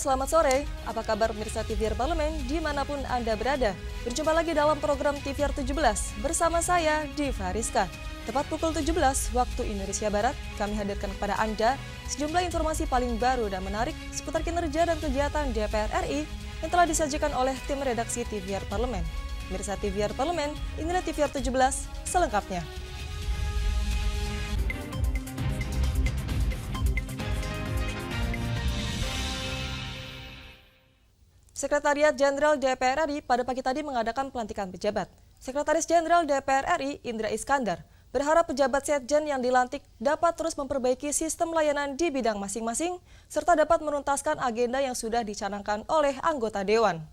selamat sore. Apa kabar pemirsa TVR Parlemen dimanapun Anda berada? Berjumpa lagi dalam program TVR 17 bersama saya, Diva Rizka. Tepat pukul 17 waktu Indonesia Barat, kami hadirkan kepada Anda sejumlah informasi paling baru dan menarik seputar kinerja dan kegiatan DPR RI yang telah disajikan oleh tim redaksi TVR Parlemen. Pemirsa TVR Parlemen, inilah TVR 17 selengkapnya. Sekretariat Jenderal DPR RI pada pagi tadi mengadakan pelantikan pejabat. Sekretaris Jenderal DPR RI, Indra Iskandar, berharap pejabat Setjen yang dilantik dapat terus memperbaiki sistem layanan di bidang masing-masing, serta dapat menuntaskan agenda yang sudah dicanangkan oleh anggota Dewan.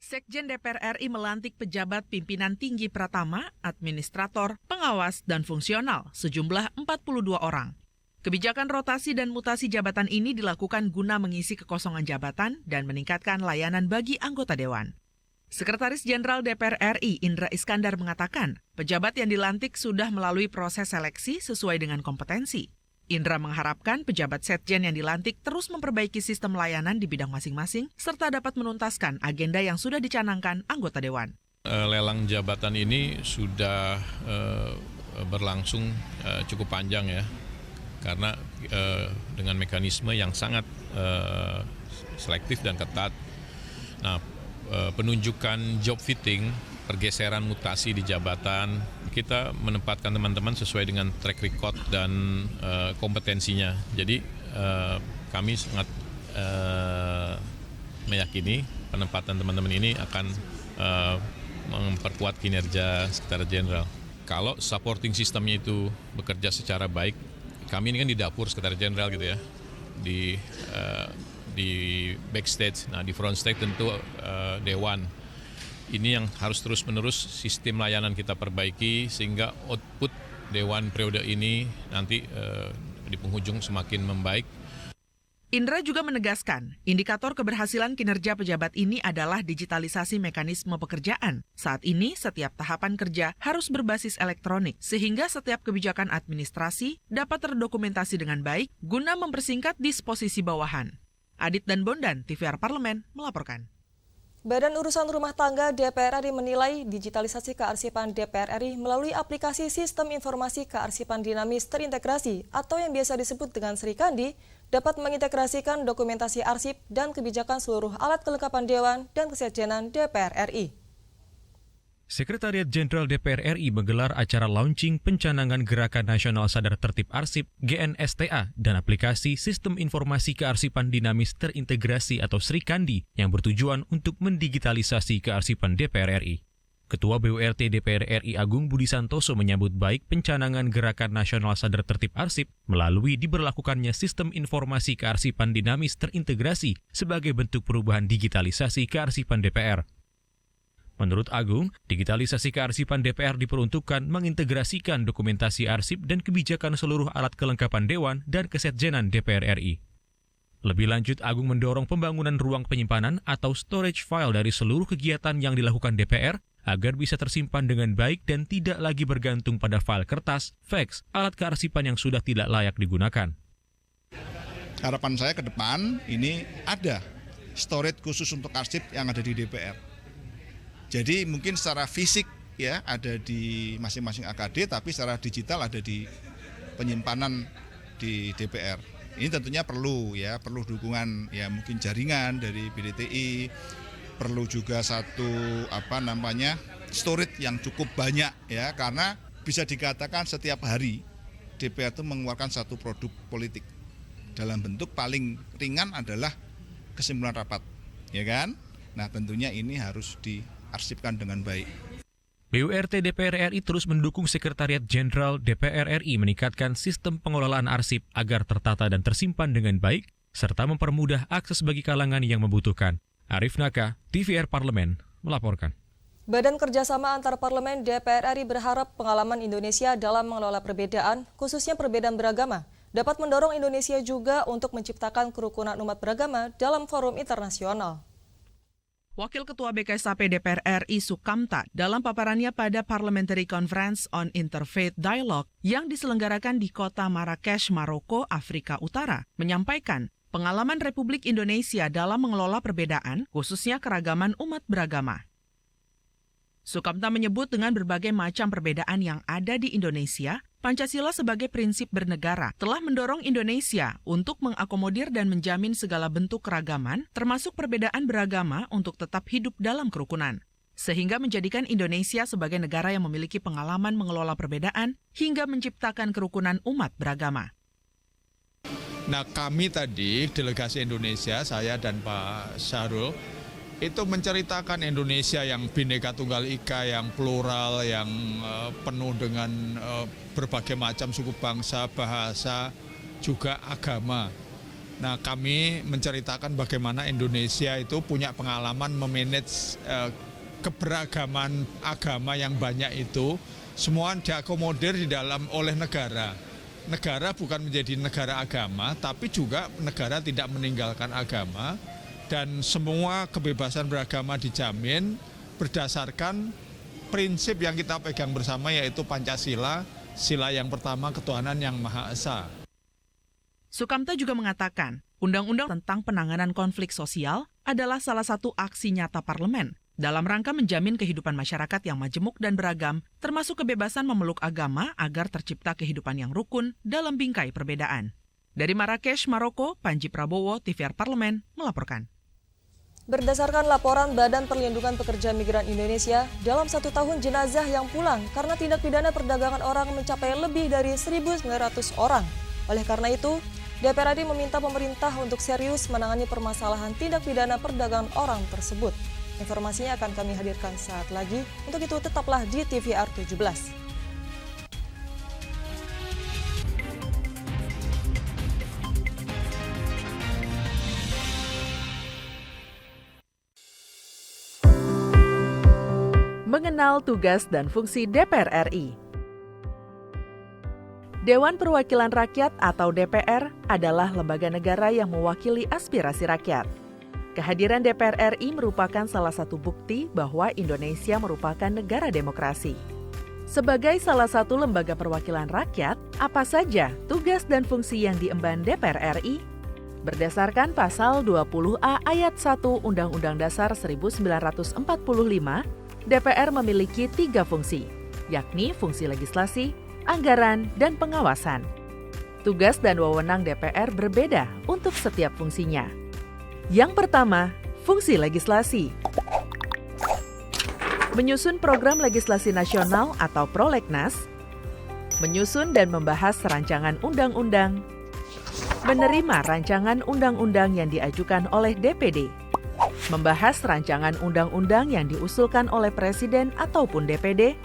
Sekjen DPR RI melantik pejabat pimpinan tinggi Pratama, administrator, pengawas, dan fungsional sejumlah 42 orang. Kebijakan rotasi dan mutasi jabatan ini dilakukan guna mengisi kekosongan jabatan dan meningkatkan layanan bagi anggota Dewan. Sekretaris Jenderal DPR RI, Indra Iskandar, mengatakan pejabat yang dilantik sudah melalui proses seleksi sesuai dengan kompetensi. Indra mengharapkan pejabat Setjen yang dilantik terus memperbaiki sistem layanan di bidang masing-masing serta dapat menuntaskan agenda yang sudah dicanangkan anggota Dewan. Lelang jabatan ini sudah berlangsung cukup panjang ya. Karena dengan mekanisme yang sangat selektif dan ketat. Nah, penunjukan job fitting, pergeseran mutasi di jabatan, kita menempatkan teman-teman sesuai dengan track record dan kompetensinya. Jadi kami sangat meyakini penempatan teman-teman ini akan memperkuat kinerja Sekretariat Jenderal. Kalau supporting sistemnya itu bekerja secara baik, kami ini kan di dapur Sekretariat Jenderal gitu ya, di backstage, nah di front stage tentu Dewan. Ini yang harus terus-menerus sistem layanan kita perbaiki sehingga output Dewan periode ini nanti di penghujung semakin membaik. Indra juga menegaskan, indikator keberhasilan kinerja pejabat ini adalah digitalisasi mekanisme pekerjaan. Saat ini, setiap tahapan kerja harus berbasis elektronik, sehingga setiap kebijakan administrasi dapat terdokumentasi dengan baik guna mempersingkat disposisi bawahan. Adit dan Bondan, TVR Parlemen, melaporkan. Badan Urusan Rumah Tangga DPR RI menilai digitalisasi kearsipan DPR RI melalui aplikasi Sistem Informasi Kearsipan Dinamis Terintegrasi atau yang biasa disebut dengan Srikandi dapat mengintegrasikan dokumentasi arsip dan kebijakan seluruh alat kelengkapan Dewan dan Kesekjenan DPR RI. Sekretariat Jenderal DPR RI menggelar acara launching pencanangan Gerakan Nasional Sadar Tertib Arsip (GNSTA) dan aplikasi Sistem Informasi Kearsipan Dinamis Terintegrasi atau Srikandi yang bertujuan untuk mendigitalisasi kearsipan DPR RI. Ketua BURT DPR RI Agung Budi Santoso menyambut baik pencanangan Gerakan Nasional Sadar Tertib Arsip melalui diberlakukannya Sistem Informasi Kearsipan Dinamis Terintegrasi sebagai bentuk perubahan digitalisasi kearsipan DPR. Menurut Agung, digitalisasi kearsipan DPR diperuntukkan mengintegrasikan dokumentasi arsip dan kebijakan seluruh alat kelengkapan Dewan dan Kesekjenan DPR RI. Lebih lanjut, Agung mendorong pembangunan ruang penyimpanan atau storage file dari seluruh kegiatan yang dilakukan DPR agar bisa tersimpan dengan baik dan tidak lagi bergantung pada file kertas, fax, alat kearsipan yang sudah tidak layak digunakan. Harapan saya ke depan ini ada storage khusus untuk arsip yang ada di DPR. Jadi mungkin secara fisik ya ada di masing-masing AKD, tapi secara digital ada di penyimpanan di DPR. Ini tentunya perlu dukungan ya mungkin jaringan dari BDTI, perlu juga satu storage yang cukup banyak ya, karena bisa dikatakan setiap hari DPR itu mengeluarkan satu produk politik dalam bentuk paling ringan adalah kesimpulan rapat, ya kan? Nah tentunya ini harus diarsipkan dengan baik. BURT DPR RI terus mendukung Sekretariat Jenderal DPR RI meningkatkan sistem pengelolaan arsip agar tertata dan tersimpan dengan baik, serta mempermudah akses bagi kalangan yang membutuhkan. Arif Naka, TVR Parlemen, melaporkan. Badan Kerjasama Antar Parlemen DPR RI berharap pengalaman Indonesia dalam mengelola perbedaan, khususnya perbedaan beragama, dapat mendorong Indonesia juga untuk menciptakan kerukunan umat beragama dalam forum internasional. Wakil Ketua BKSAP DPR RI Sukamta dalam paparannya pada Parliamentary Conference on Interfaith Dialogue yang diselenggarakan di kota Marrakesh, Maroko, Afrika Utara, menyampaikan pengalaman Republik Indonesia dalam mengelola perbedaan, khususnya keragaman umat beragama. Sukamta menyebut dengan berbagai macam perbedaan yang ada di Indonesia, Pancasila sebagai prinsip bernegara telah mendorong Indonesia untuk mengakomodir dan menjamin segala bentuk keragaman, termasuk perbedaan beragama untuk tetap hidup dalam kerukunan, sehingga menjadikan Indonesia sebagai negara yang memiliki pengalaman mengelola perbedaan hingga menciptakan kerukunan umat beragama. Nah, kami tadi, delegasi Indonesia, saya dan Pak Syahrul, itu menceritakan Indonesia yang Bhinneka Tunggal Ika, yang plural, yang penuh dengan berbagai macam suku bangsa, bahasa, juga agama. Nah, kami menceritakan bagaimana Indonesia itu punya pengalaman memanage keberagaman agama yang banyak itu, semua diakomodir di dalam oleh negara. Negara bukan menjadi negara agama, tapi juga negara tidak meninggalkan agama. Dan semua kebebasan beragama dijamin berdasarkan prinsip yang kita pegang bersama, yaitu Pancasila, sila yang pertama ketuhanan yang Maha Esa. Sukamta juga mengatakan, Undang-Undang tentang penanganan konflik sosial adalah salah satu aksi nyata parlemen dalam rangka menjamin kehidupan masyarakat yang majemuk dan beragam, termasuk kebebasan memeluk agama agar tercipta kehidupan yang rukun dalam bingkai perbedaan. Dari Marrakesh, Maroko, Panji Prabowo, TVR Parlemen, melaporkan. Berdasarkan laporan Badan Perlindungan Pekerja Migran Indonesia, dalam 1 tahun jenazah yang pulang karena tindak pidana perdagangan orang mencapai lebih dari 1.900 orang. Oleh karena itu, DPR RI meminta pemerintah untuk serius menangani permasalahan tindak pidana perdagangan orang tersebut. Informasinya akan kami hadirkan saat lagi. Untuk itu tetaplah di TVR 17. Mengenal tugas dan fungsi DPR RI. Dewan Perwakilan Rakyat atau DPR adalah lembaga negara yang mewakili aspirasi rakyat. Kehadiran DPR RI merupakan salah satu bukti bahwa Indonesia merupakan negara demokrasi. Sebagai salah satu lembaga perwakilan rakyat, apa saja tugas dan fungsi yang diemban DPR RI? Berdasarkan pasal 20A ayat 1 Undang-Undang Dasar 1945, DPR memiliki 3 fungsi, yakni fungsi legislasi, anggaran, dan pengawasan. Tugas dan wewenang DPR berbeda untuk setiap fungsinya. Yang pertama, fungsi legislasi. Menyusun program legislasi nasional atau prolegnas, menyusun dan membahas rancangan undang-undang, menerima rancangan undang-undang yang diajukan oleh DPD, membahas rancangan undang-undang yang diusulkan oleh Presiden ataupun DPD,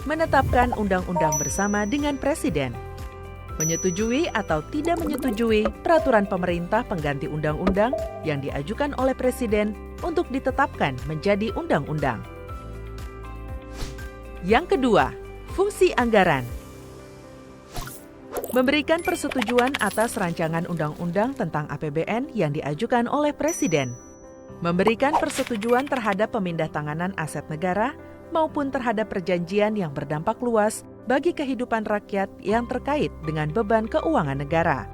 menetapkan undang-undang bersama dengan Presiden, menyetujui atau tidak menyetujui peraturan pemerintah pengganti undang-undang yang diajukan oleh Presiden untuk ditetapkan menjadi undang-undang. Yang kedua, fungsi anggaran. Memberikan persetujuan atas rancangan undang-undang tentang APBN yang diajukan oleh Presiden. Memberikan persetujuan terhadap pemindahntanganan aset negara maupun terhadap perjanjian yang berdampak luas bagi kehidupan rakyat yang terkait dengan beban keuangan negara.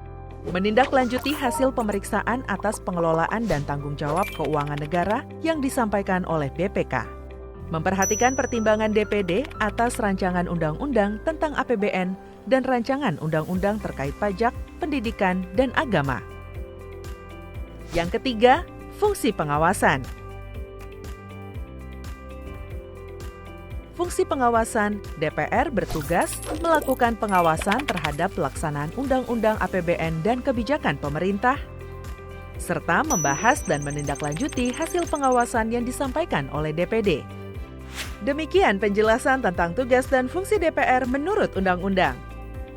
Menindaklanjuti hasil pemeriksaan atas pengelolaan dan tanggung jawab keuangan negara yang disampaikan oleh BPK. Memperhatikan pertimbangan DPD atas rancangan undang-undang tentang APBN dan rancangan undang-undang terkait pajak, pendidikan, dan agama. Yang ketiga, fungsi pengawasan. Fungsi pengawasan, DPR bertugas melakukan pengawasan terhadap pelaksanaan undang-undang APBN dan kebijakan pemerintah, serta membahas dan menindaklanjuti hasil pengawasan yang disampaikan oleh DPD. Demikian penjelasan tentang tugas dan fungsi DPR menurut undang-undang.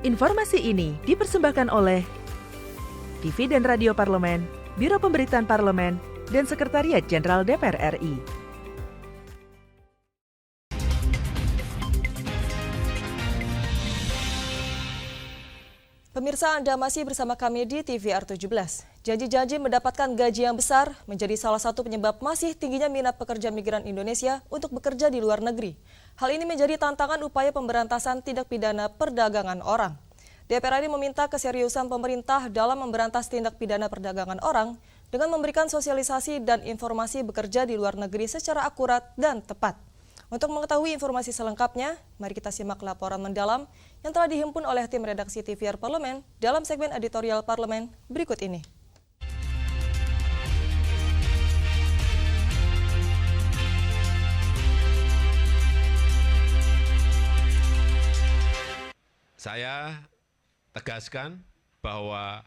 Informasi ini dipersembahkan oleh TV dan Radio Parlemen, Biro Pemberitaan Parlemen, dan Sekretariat Jenderal DPR RI. Pemirsa, Anda masih bersama kami di TVR 17. Janji-janji mendapatkan gaji yang besar menjadi salah satu penyebab masih tingginya minat pekerja migran Indonesia untuk bekerja di luar negeri. Hal ini menjadi tantangan upaya pemberantasan tindak pidana perdagangan orang. DPR RI meminta keseriusan pemerintah dalam memberantas tindak pidana perdagangan orang dengan memberikan sosialisasi dan informasi bekerja di luar negeri secara akurat dan tepat. Untuk mengetahui informasi selengkapnya, mari kita simak laporan mendalam yang telah dihimpun oleh tim redaksi TVR Parlemen dalam segmen editorial Parlemen berikut ini. Saya tegaskan bahwa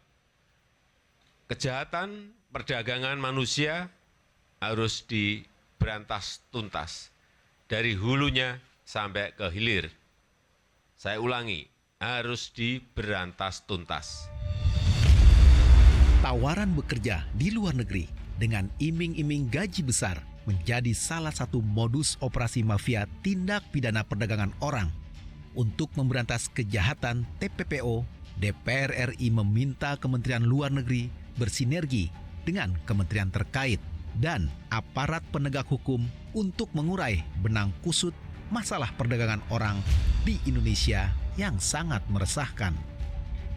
kejahatan perdagangan manusia harus diberantas tuntas, dari hulunya sampai ke hilir. Saya ulangi, harus diberantas tuntas. Tawaran bekerja di luar negeri dengan iming-iming gaji besar menjadi salah satu modus operasi mafia tindak pidana perdagangan orang. Untuk memberantas kejahatan TPPO, DPR RI meminta Kementerian Luar Negeri bersinergi dengan kementerian terkait dan aparat penegak hukum untuk mengurai benang kusut masalah perdagangan orang di Indonesia yang sangat meresahkan.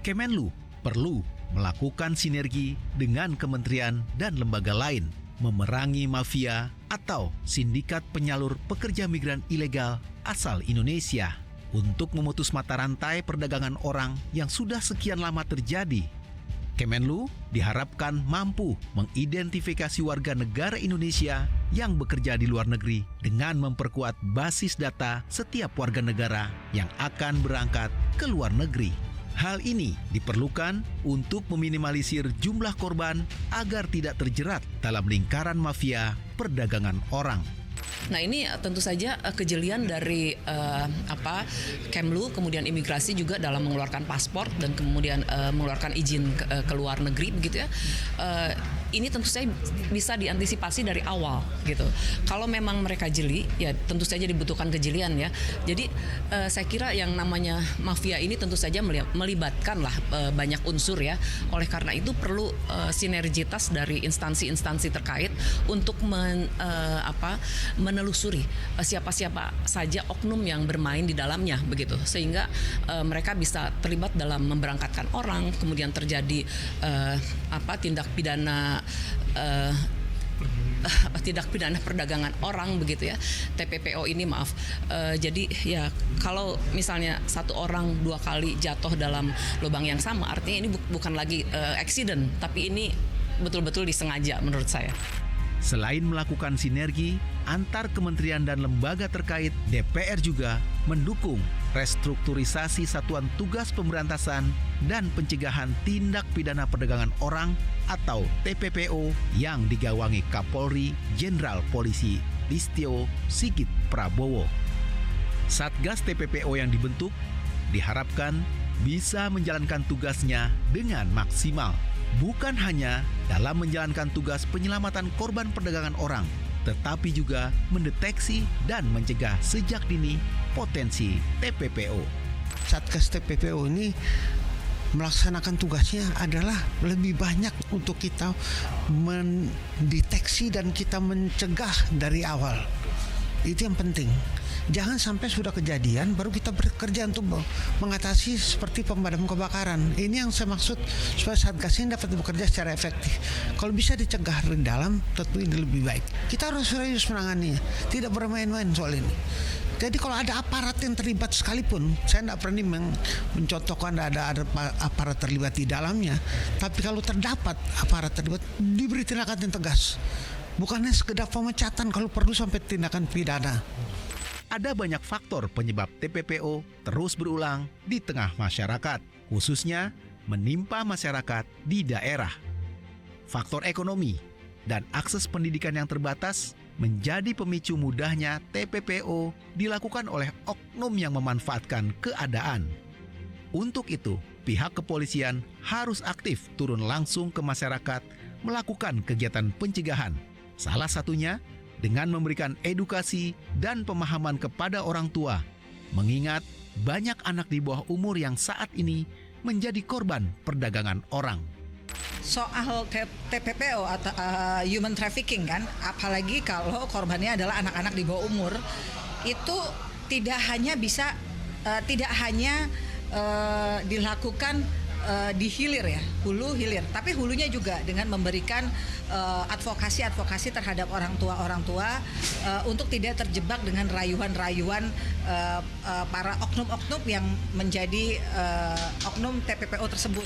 Kemenlu perlu melakukan sinergi dengan kementerian dan lembaga lain, memerangi mafia atau sindikat penyalur pekerja migran ilegal asal Indonesia untuk memutus mata rantai perdagangan orang yang sudah sekian lama terjadi. Kemenlu diharapkan mampu mengidentifikasi warga negara Indonesia yang bekerja di luar negeri dengan memperkuat basis data setiap warga negara yang akan berangkat ke luar negeri. Hal ini diperlukan untuk meminimalisir jumlah korban agar tidak terjerat dalam lingkaran mafia perdagangan orang. Nah, ini tentu saja kejelian dari Kemlu, kemudian imigrasi juga dalam mengeluarkan paspor dan kemudian mengeluarkan izin ke luar negeri begitu ya. Ini tentu saja bisa diantisipasi dari awal gitu. Kalau memang mereka jeli, ya tentu saja dibutuhkan kejelian ya. Jadi saya kira yang namanya mafia ini tentu saja melibatkan lah banyak unsur ya. Oleh karena itu perlu sinergitas dari instansi-instansi terkait untuk menelusuri siapa-siapa saja oknum yang bermain di dalamnya begitu, sehingga mereka bisa terlibat dalam memberangkatkan orang, kemudian terjadi tindak pidana perdagangan orang begitu ya, TPPO ini jadi ya kalau misalnya satu orang 2 kali jatuh dalam lubang yang sama, artinya ini bukan lagi accident, tapi ini betul-betul disengaja menurut saya. Selain melakukan sinergi antar kementerian dan lembaga terkait, DPR juga mendukung restrukturisasi Satuan Tugas Pemberantasan dan Pencegahan Tindak Pidana Perdagangan Orang atau TPPO yang digawangi Kapolri Jenderal Polisi Listio Sigit Prabowo. Satgas TPPO yang dibentuk diharapkan bisa menjalankan tugasnya dengan maksimal. Bukan hanya dalam menjalankan tugas penyelamatan korban perdagangan orang, tetapi juga mendeteksi dan mencegah sejak dini potensi TPPO. Satgas TPPO ini melaksanakan tugasnya adalah lebih banyak untuk kita mendeteksi dan kita mencegah dari awal. Itu yang penting. Jangan sampai sudah kejadian baru kita bekerja untuk mengatasi seperti pemadam kebakaran. Ini yang saya maksud, supaya Satgas ini dapat bekerja secara efektif. Kalau bisa dicegah dari dalam, tentu ini lebih baik. Kita harus serius menanganinya, tidak bermain-main soal ini. Jadi kalau ada aparat yang terlibat sekalipun, saya tidak berani mencontohkan ada aparat terlibat di dalamnya. Tapi kalau terdapat aparat terlibat, diberi tindakan yang tegas. Bukannya sekedar pemecatan, kalau perlu sampai tindakan pidana. Ada banyak faktor penyebab TPPO terus berulang di tengah masyarakat, khususnya menimpa masyarakat di daerah. Faktor ekonomi dan akses pendidikan yang terbatas menjadi pemicu mudahnya TPPO dilakukan oleh oknum yang memanfaatkan keadaan. Untuk itu, pihak kepolisian harus aktif turun langsung ke masyarakat melakukan kegiatan pencegahan. Salah satunya dengan memberikan edukasi dan pemahaman kepada orang tua, mengingat banyak anak di bawah umur yang saat ini menjadi korban perdagangan orang. Soal TPPO atau human trafficking kan, apalagi kalau korbannya adalah anak-anak di bawah umur, itu tidak hanya dilakukan di hilir ya, hulu hilir. Tapi hulunya juga dengan memberikan advokasi terhadap orang tua untuk tidak terjebak dengan rayuan-rayuan para oknum-oknum yang menjadi oknum TPPO tersebut.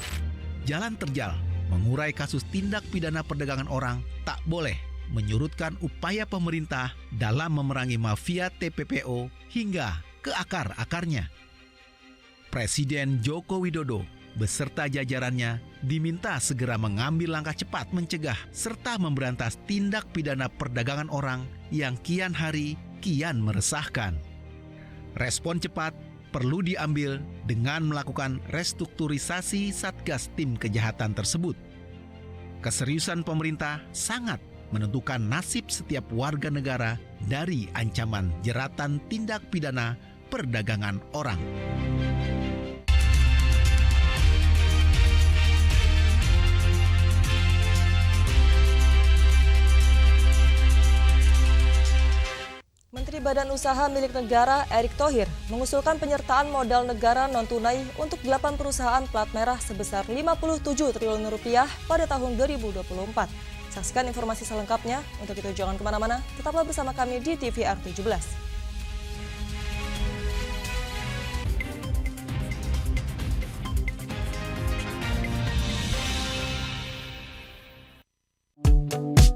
Jalan terjal mengurai kasus tindak pidana perdagangan orang tak boleh menyurutkan upaya pemerintah dalam memerangi mafia TPPO hingga ke akar-akarnya. Presiden Joko Widodo beserta jajarannya diminta segera mengambil langkah cepat mencegah serta memberantas tindak pidana perdagangan orang yang kian hari kian meresahkan. Respon cepat perlu diambil dengan melakukan restrukturisasi Satgas Tim Kejahatan tersebut. Keseriusan pemerintah sangat menentukan nasib setiap warga negara dari ancaman jeratan tindak pidana perdagangan orang. Menteri Badan Usaha milik negara Erick Thohir mengusulkan penyertaan modal negara non-tunai untuk 8 perusahaan plat merah sebesar 57 triliun rupiah pada tahun 2024. Saksikan informasi selengkapnya. Untuk itu jangan kemana-mana, tetaplah bersama kami di TVR 17.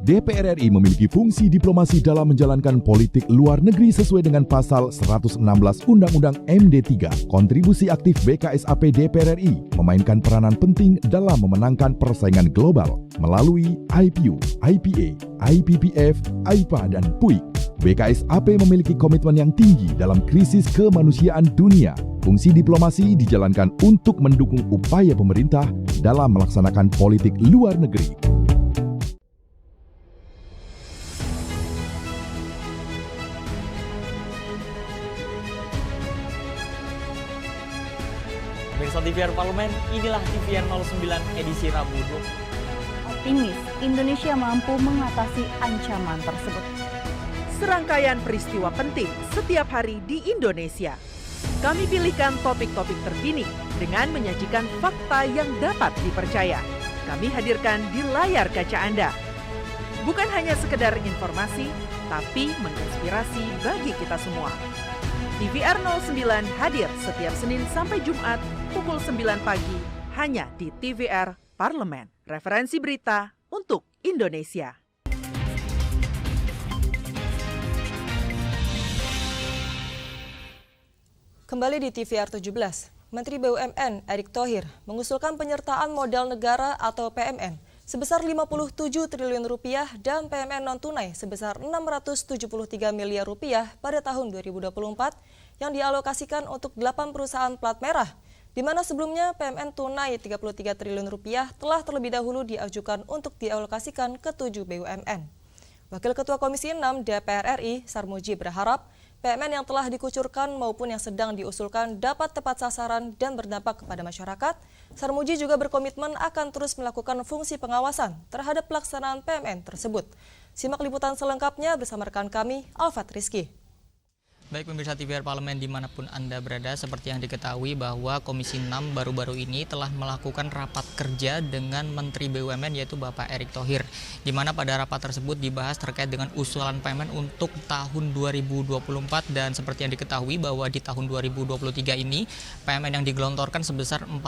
DPR RI memiliki fungsi diplomasi dalam menjalankan politik luar negeri sesuai dengan pasal 116 Undang-Undang MD3. Kontribusi aktif BKSAP DPR RI memainkan peranan penting dalam memenangkan persaingan global melalui IPU, IPA, IPPF, AIPA, dan PUIK. BKSAP memiliki komitmen yang tinggi dalam krisis kemanusiaan dunia. Fungsi diplomasi dijalankan untuk mendukung upaya pemerintah dalam melaksanakan politik luar negeri. Pemirsa TVR Parlemen, inilah TVR 09 edisi Rabu 20. Optimis, Indonesia mampu mengatasi ancaman tersebut. Serangkaian peristiwa penting setiap hari di Indonesia. Kami pilihkan topik-topik terkini dengan menyajikan fakta yang dapat dipercaya. Kami hadirkan di layar kaca Anda. Bukan hanya sekedar informasi, tapi menginspirasi bagi kita semua. TVR 09 hadir setiap Senin sampai Jumat pukul 9 pagi hanya di TVR Parlemen. Referensi berita untuk Indonesia. Kembali di TVR 17, Menteri BUMN Erick Thohir mengusulkan penyertaan modal negara atau PMN sebesar 57 triliun rupiah dan PMN non-tunai sebesar 673 miliar rupiah pada tahun 2024 yang dialokasikan untuk 8 perusahaan plat merah, di mana sebelumnya PMN tunai 33 triliun rupiah telah terlebih dahulu diajukan untuk dialokasikan ke 7 BUMN. Wakil Ketua Komisi 6 DPR RI, Sarmuji, berharap PMN yang telah dikucurkan maupun yang sedang diusulkan dapat tepat sasaran dan berdampak kepada masyarakat. Sarmuji juga berkomitmen akan terus melakukan fungsi pengawasan terhadap pelaksanaan PMN tersebut. Simak liputan selengkapnya bersama rekan kami, Alfat Rizky. Baik pemirsa TVR Parlemen dimanapun Anda berada, seperti yang diketahui bahwa Komisi 6 baru-baru ini telah melakukan rapat kerja dengan Menteri BUMN yaitu Bapak Erick Thohir, di mana pada rapat tersebut dibahas terkait dengan usulan PMN untuk tahun 2024 dan seperti yang diketahui bahwa di tahun 2023 ini PMN yang digelontorkan sebesar 41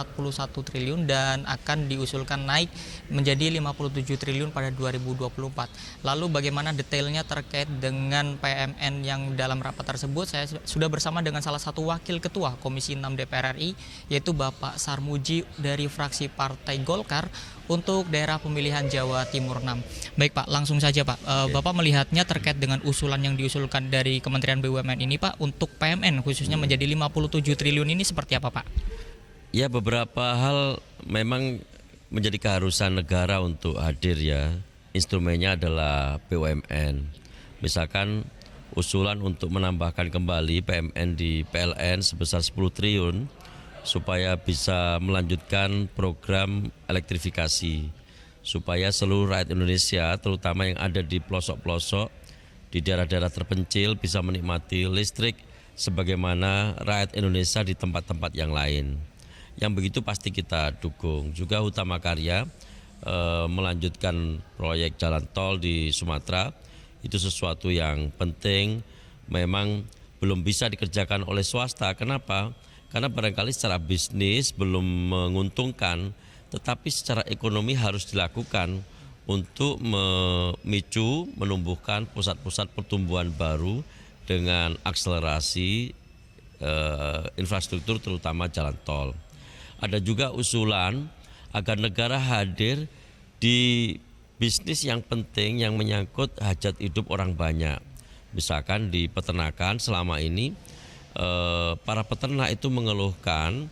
triliun dan akan diusulkan naik menjadi 57 triliun pada 2024. Lalu bagaimana detailnya terkait dengan PMN yang dalam rapat tersebut? Saya sudah bersama dengan salah satu wakil ketua Komisi 6 DPR RI yaitu Bapak Sarmuji dari fraksi Partai Golkar untuk daerah pemilihan Jawa Timur 6. Baik Pak, langsung saja Pak. Bapak melihatnya terkait dengan usulan yang diusulkan dari Kementerian BUMN ini Pak untuk PMN khususnya menjadi 57 triliun ini seperti apa Pak? Ya, beberapa hal memang menjadi keharusan negara untuk hadir ya. Instrumennya adalah BUMN. Misalkan usulan untuk menambahkan kembali PMN di PLN sebesar 10 triliun supaya bisa melanjutkan program elektrifikasi supaya seluruh rakyat Indonesia terutama yang ada di pelosok-pelosok di daerah-daerah terpencil bisa menikmati listrik sebagaimana rakyat Indonesia di tempat-tempat yang lain. yang begitu pasti kita dukung. Juga Hutama Karya melanjutkan proyek jalan tol di Sumatera, itu sesuatu yang penting, memang belum bisa dikerjakan oleh swasta. Kenapa? Karena barangkali secara bisnis belum menguntungkan, tetapi secara ekonomi harus dilakukan untuk memicu, menumbuhkan pusat-pusat pertumbuhan baru dengan akselerasi infrastruktur terutama jalan tol. Ada juga usulan agar negara hadir di bisnis yang penting yang menyangkut hajat hidup orang banyak. Misalkan di peternakan selama ini para peternak itu mengeluhkan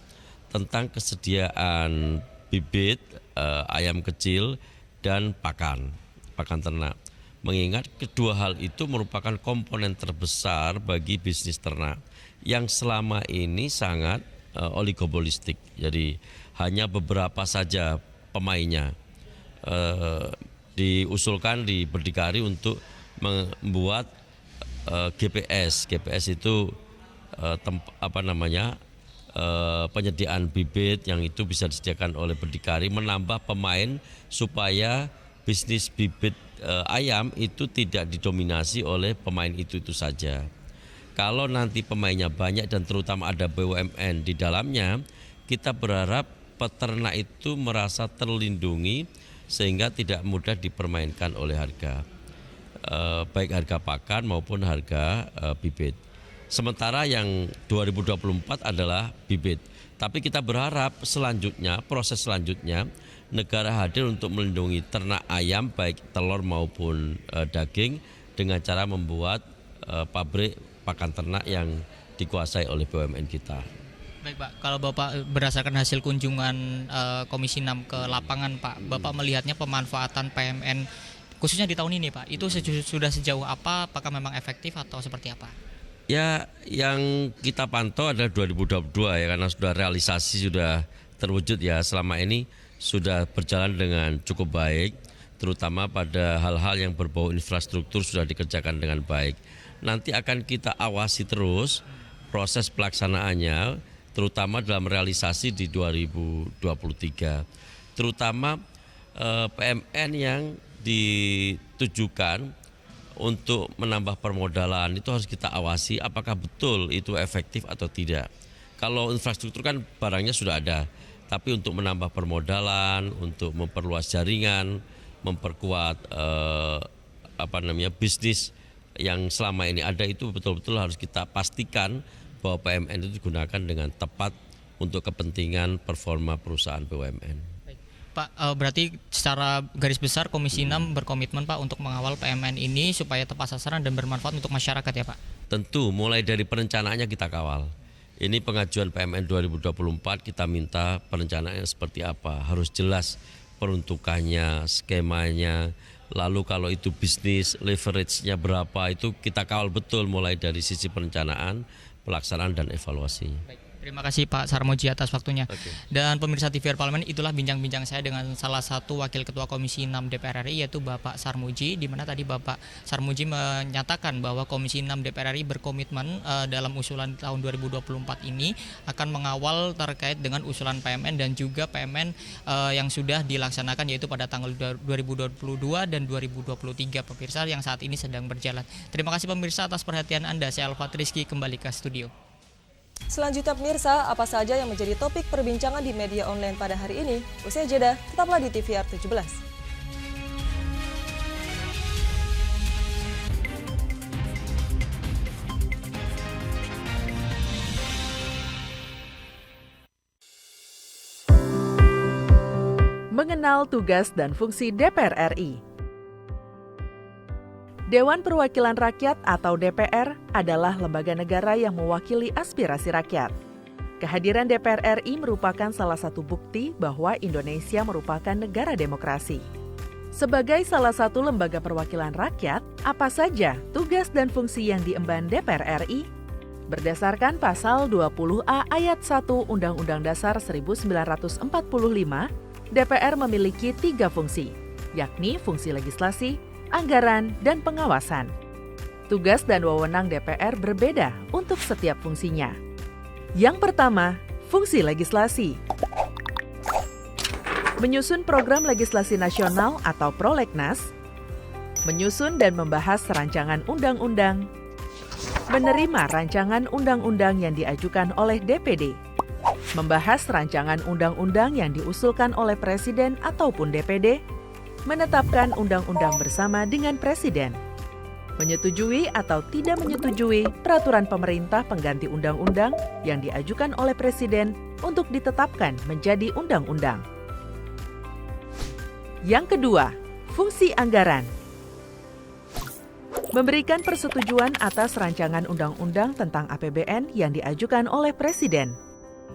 tentang kesediaan bibit ayam kecil dan pakan ternak. Mengingat kedua hal itu merupakan komponen terbesar bagi bisnis ternak yang selama ini sangat oligopolistik. Jadi hanya beberapa saja pemainnya. Diusulkan di Berdikari untuk membuat GPS. GPS itu penyediaan bibit yang itu bisa disediakan oleh Berdikari, menambah pemain supaya bisnis bibit ayam itu tidak didominasi oleh pemain itu saja. Kalau nanti pemainnya banyak dan terutama ada BUMN di dalamnya, kita berharap peternak itu merasa terlindungi sehingga tidak mudah dipermainkan oleh harga, baik harga pakan maupun harga bibit. Sementara yang 2024 adalah bibit. Tapi kita berharap proses selanjutnya negara hadir untuk melindungi ternak ayam baik telur maupun daging dengan cara membuat pabrik pakan ternak yang dikuasai oleh BUMN kita. Baik Pak, kalau Bapak berdasarkan hasil kunjungan Komisi 6 ke lapangan Pak, Bapak melihatnya pemanfaatan PMN khususnya di tahun ini Pak, itu sudah sejauh apa, apakah memang efektif atau seperti apa? Ya, yang kita pantau adalah 2022 ya, karena sudah realisasi, sudah terwujud ya, selama ini sudah berjalan dengan cukup baik, terutama pada hal-hal yang berbau infrastruktur sudah dikerjakan dengan baik. Nanti akan kita awasi terus proses pelaksanaannya, terutama dalam realisasi di 2023, terutama PMN yang ditujukan untuk menambah permodalan itu harus kita awasi apakah betul itu efektif atau tidak. Kalau infrastruktur kan barangnya sudah ada, tapi untuk menambah permodalan, untuk memperluas jaringan, memperkuat bisnis yang selama ini ada, itu betul-betul harus kita pastikan bahwa PMN itu digunakan dengan tepat untuk kepentingan performa perusahaan BUMN. Pak, berarti secara garis besar Komisi 6 berkomitmen Pak untuk mengawal PMN ini supaya tepat sasaran dan bermanfaat untuk masyarakat ya Pak? Tentu, mulai dari perencanaannya kita kawal. Ini pengajuan PMN 2024, kita minta perencanaannya seperti apa, harus jelas peruntukannya, skemanya, lalu kalau itu bisnis, leverage-nya berapa, itu kita kawal betul mulai dari sisi perencanaan, pelaksanaan dan evaluasinya. Baik. Terima kasih Pak Sarmoji atas waktunya. Dan pemirsa TVR Parlemen, itulah bincang-bincang saya dengan salah satu Wakil Ketua Komisi 6 DPR RI yaitu Bapak Sarmoji, di mana tadi Bapak Sarmoji menyatakan bahwa Komisi 6 DPR RI berkomitmen dalam usulan tahun 2024 ini akan mengawal terkait dengan usulan PMN dan juga PMN yang sudah dilaksanakan yaitu pada tanggal 2022 dan 2023 pemirsa yang saat ini sedang berjalan. Terima kasih pemirsa atas perhatian Anda. Saya Alfat Rizky kembali ke studio. Selanjutnya pemirsa, apa saja yang menjadi topik perbincangan di media online pada hari ini? Usai jeda, tetaplah di TVR 17. Mengenal tugas dan fungsi DPR RI. Dewan Perwakilan Rakyat atau DPR adalah lembaga negara yang mewakili aspirasi rakyat. Kehadiran DPR RI merupakan salah satu bukti bahwa Indonesia merupakan negara demokrasi. Sebagai salah satu lembaga perwakilan rakyat, apa saja tugas dan fungsi yang diemban DPR RI? Berdasarkan pasal 20A ayat 1 Undang-Undang Dasar 1945, DPR memiliki 3 fungsi, yakni fungsi legislasi, anggaran, dan pengawasan. Tugas dan wewenang DPR berbeda untuk setiap fungsinya. Yang pertama, fungsi legislasi. menyusun program legislasi nasional atau prolegnas, menyusun dan membahas rancangan undang-undang, menerima rancangan undang-undang yang diajukan oleh DPD, membahas rancangan undang-undang yang diusulkan oleh Presiden ataupun DPD, menetapkan undang-undang bersama dengan Presiden, menyetujui atau tidak menyetujui peraturan pemerintah pengganti undang-undang yang diajukan oleh Presiden untuk ditetapkan menjadi undang-undang. Yang kedua, fungsi anggaran. Memberikan persetujuan atas rancangan undang-undang tentang APBN yang diajukan oleh Presiden.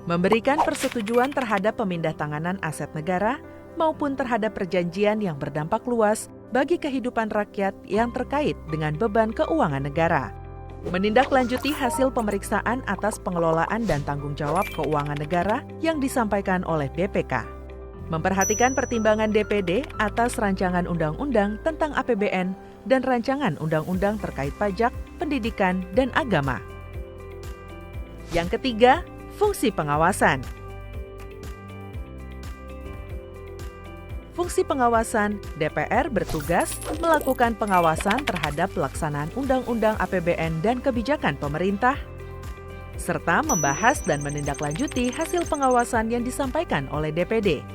Memberikan persetujuan terhadap pemindahtanganan aset negara maupun terhadap perjanjian yang berdampak luas bagi kehidupan rakyat yang terkait dengan beban keuangan negara. Menindaklanjuti hasil pemeriksaan atas pengelolaan dan tanggung jawab keuangan negara yang disampaikan oleh BPK. Memperhatikan pertimbangan DPD atas rancangan undang-undang tentang APBN dan rancangan undang-undang terkait pajak, pendidikan, dan agama. Yang ketiga, fungsi pengawasan. Fungsi pengawasan, DPR bertugas melakukan pengawasan terhadap pelaksanaan Undang-Undang APBN dan kebijakan pemerintah, serta membahas dan menindaklanjuti hasil pengawasan yang disampaikan oleh DPD.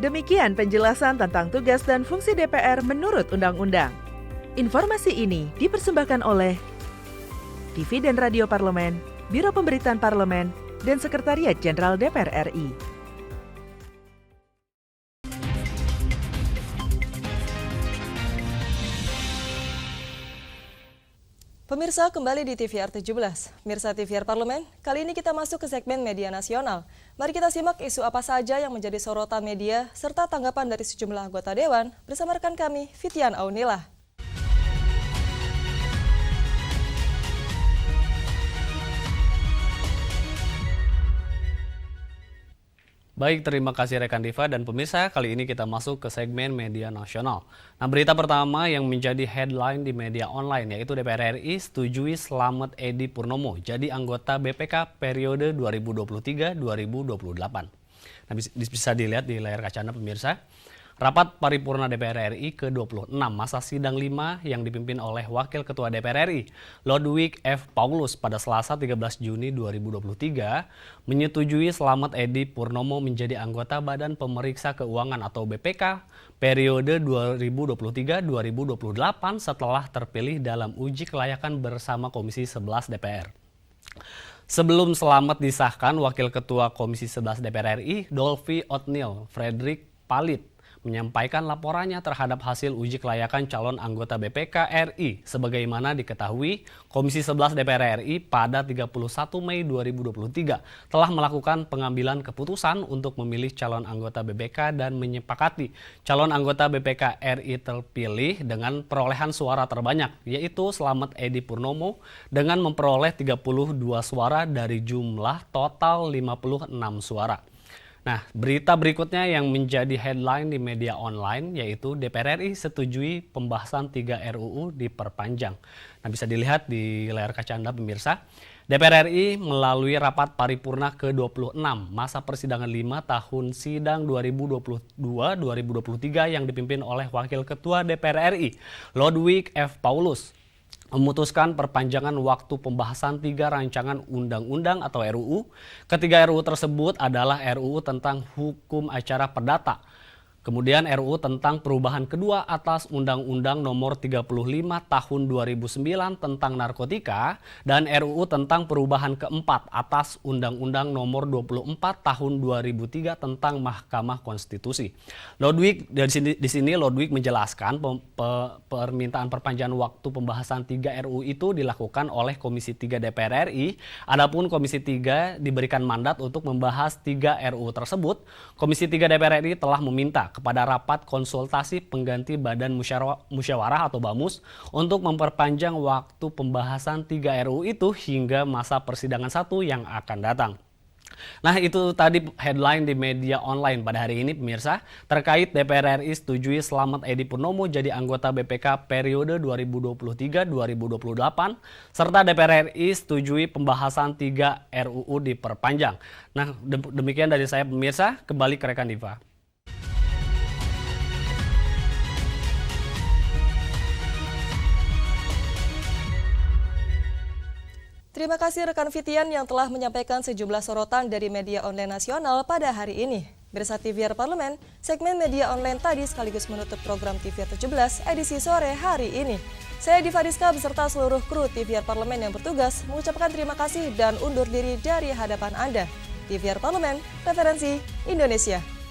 Demikian penjelasan tentang tugas dan fungsi DPR menurut Undang-Undang. Informasi ini dipersembahkan oleh TV dan Radio Parlemen, Biro Pemberitaan Parlemen, dan Sekretariat Jenderal DPR RI. Pemirsa, kembali di TVR 17. Pemirsa TVR Parlemen, kali ini kita masuk ke segmen media nasional. Mari kita simak isu apa saja yang menjadi sorotan media serta tanggapan dari sejumlah anggota Dewan bersama rekan kami, Fitian Aunila. Baik, terima kasih rekan Diva dan pemirsa. Kali ini kita masuk ke segmen media nasional. Nah, berita pertama yang menjadi headline di media online yaitu DPR RI setujui Slamet Edi Purnomo jadi anggota BPK periode 2023-2028. Nah, bisa dilihat di layar kaca Anda pemirsa. Rapat paripurna DPR RI ke-26 masa sidang 5 yang dipimpin oleh Wakil Ketua DPR RI, Lodwig F. Paulus pada Selasa 13 Juni 2023 menyetujui Slamet Edi Purnomo menjadi anggota Badan Pemeriksa Keuangan atau BPK periode 2023-2028 setelah terpilih dalam uji kelayakan bersama Komisi 11 DPR. Sebelum Slamet disahkan, Wakil Ketua Komisi 11 DPR RI, Dolphy Othniel Frederick Palit, menyampaikan laporannya terhadap hasil uji kelayakan calon anggota BPK RI. Sebagaimana diketahui, Komisi 11 DPR RI pada 31 Mei 2023 telah melakukan pengambilan keputusan untuk memilih calon anggota BPK dan menyepakati calon anggota BPK RI terpilih dengan perolehan suara terbanyak, yaitu Slamet Edi Purnomo dengan memperoleh 32 suara dari jumlah total 56 suara. Nah, berita berikutnya yang menjadi headline di media online yaitu DPR RI setujui pembahasan 3 RUU diperpanjang. Nah, bisa dilihat di layar kaca Anda pemirsa. DPR RI melalui rapat paripurna ke-26 masa persidangan 5 tahun sidang 2022-2023 yang dipimpin oleh Wakil Ketua DPR RI, Lodwig F. Paulus, memutuskan perpanjangan waktu pembahasan 3 rancangan undang-undang atau RUU. Ketiga RUU tersebut adalah RUU tentang hukum acara perdata, kemudian RUU tentang perubahan kedua atas Undang-Undang Nomor 35 Tahun 2009 tentang narkotika, dan RUU tentang perubahan keempat atas Undang-Undang Nomor 24 Tahun 2003 tentang Mahkamah Konstitusi. Lodwig di sini Lodwig menjelaskan permintaan perpanjangan waktu pembahasan 3 RUU itu dilakukan oleh Komisi 3 DPR RI. Adapun Komisi 3 diberikan mandat untuk membahas 3 RUU tersebut. Komisi 3 DPR RI telah meminta kepada rapat konsultasi pengganti Badan Musyawarah atau BAMUS untuk memperpanjang waktu pembahasan 3 RUU itu hingga masa persidangan 1 yang akan datang. Nah, itu tadi headline di media online pada hari ini pemirsa terkait DPR RI setujui Slamet Edi Purnomo jadi anggota BPK periode 2023-2028 serta DPR RI setujui pembahasan 3 RUU diperpanjang. Nah, demikian dari saya pemirsa, kembali ke rekan Diva. Terima kasih rekan Fitian yang telah menyampaikan sejumlah sorotan dari media online nasional pada hari ini. Bersama TVR Parlemen, segmen media online tadi sekaligus menutup program TVR 17 edisi sore hari ini. Saya Diva Rizka beserta seluruh kru TVR Parlemen yang bertugas mengucapkan terima kasih dan undur diri dari hadapan Anda. TVR Parlemen, referensi Indonesia.